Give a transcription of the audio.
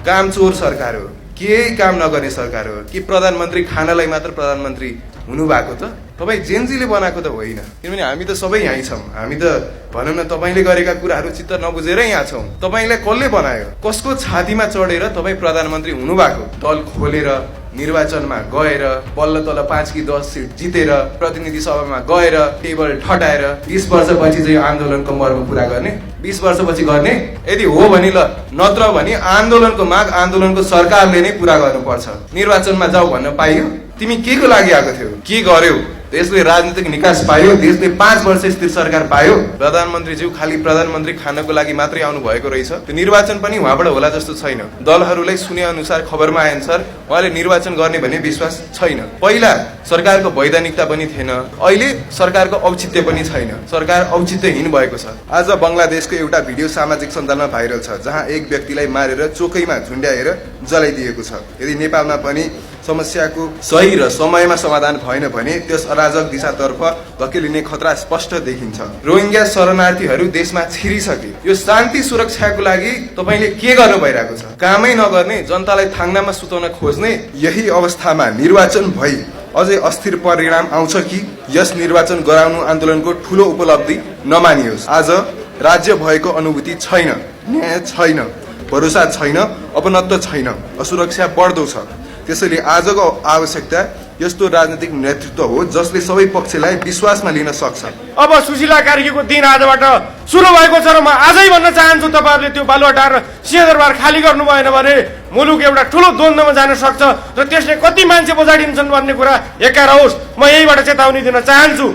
कामचोर सरकार हो, केही काम नगर्ने सरकार हो कि प्रधानमन्त्री खानलाई मात्र प्रधानमन्त्री हुनु भएको त तपाईँ जेनजीले बनाएको त होइन। किनभने हामी त सबै यहीँ छौँ। हामी त भनौँ न तपाईँले गरेका कुराहरू चित्त नबुझेरै यहाँ छौँ। तपाईँलाई कसले बनायो? कसको छातीमा चढेर तपाईँ प्रधानमन्त्री हुनुभएको? दल खोलेर निर्वाचनमा गएर बल्ल तल 5 कि 10 सिट जितेर प्रतिनिधि सभामा गएर टेबल ठटाएर 20 वर्षपछि चाहिँ आन्दोलनको मर्म पुरा गर्ने, 20 वर्षपछि गर्ने यदि हो भने ल, नत्र भने आन्दोलनको माग आन्दोलनको सरकारले नै पुरा गर्नुपर्छ। निर्वाचनमा जाऊ भन्न पाइयो? तिमी के को लागि आएको थियौ? के गर्यौ? देशले राजनीतिक निकास पायो? देशले 5 वर्ष स्थिर सरकार पायो? प्रधानमन्त्रीज्यू खाली प्रधानमन्त्री खानको लागि मात्रै आउनु भएको रहेछ। त्यो निर्वाचन पनि उहाँबाट होला जस्तो छैन। दलहरूलाई सुने अनुसार खबरमा आए अनुसार उहाँले निर्वाचन गर्ने भन्ने विश्वास छैन। पहिला सरकारको वैधानिकता पनि थिएन, अहिले सरकारको औचित्य पनि छैन। सरकार औचित्यहीन भएको छ। आज बङ्गलादेशको एउटा भिडियो सामाजिक सञ्जालमा भाइरल छ जहाँ एक व्यक्तिलाई मारेर चोकैमा झुन्ड्याएर जलाइदिएको छ। यदि नेपालमा पनि समस्याको सही र समयमा समाधान भएन भने त्यस अराजक दिशातर्फ धकेलिने खतरा स्पष्ट देखिन्छ। रोहिंग्या शरणार्थीहरू देशमा छिरिसके। यो शान्ति सुरक्षाको लागि तपाईले के गर्नु भइरहेको छ? कामै नगर्ने, जनतालाई थाङ्नामा सुताउन खोज्ने। यही अवस्थामा निर्वाचन भई अझै अस्थिर परिणाम आउँछ कि यस निर्वाचन गराउनु आन्दोलनको ठूलो उपलब्धि नमानियोस्। आज राज्य भएको अनुभूति छैन, न्याय छैन, भरोसा छैन, अपनत्व छैन, असुरक्षा बढ्दो छ। त्यसैले आजको आवश्यकता यस्तो राजनीतिक नेतृत्व हो जसले सबै पक्षलाई विश्वासमा लिन सक्छ। अब सुशीला कार्कीको दिन आजबाट सुरु भएको छ र म आजै भन्न चाहन्छु तपाईहरुले त्यो बालुवाटार र सिंहदरबार खाली गर्नु भएन भने मुलुक एउटा ठूलो द्वन्द्वमा जान सक्छ र त्यसले कति मान्छे बजाडिन्छन् भन्ने कुरा एकार होस्। म यहीबाट चेतावनी दिन चाहन्छु।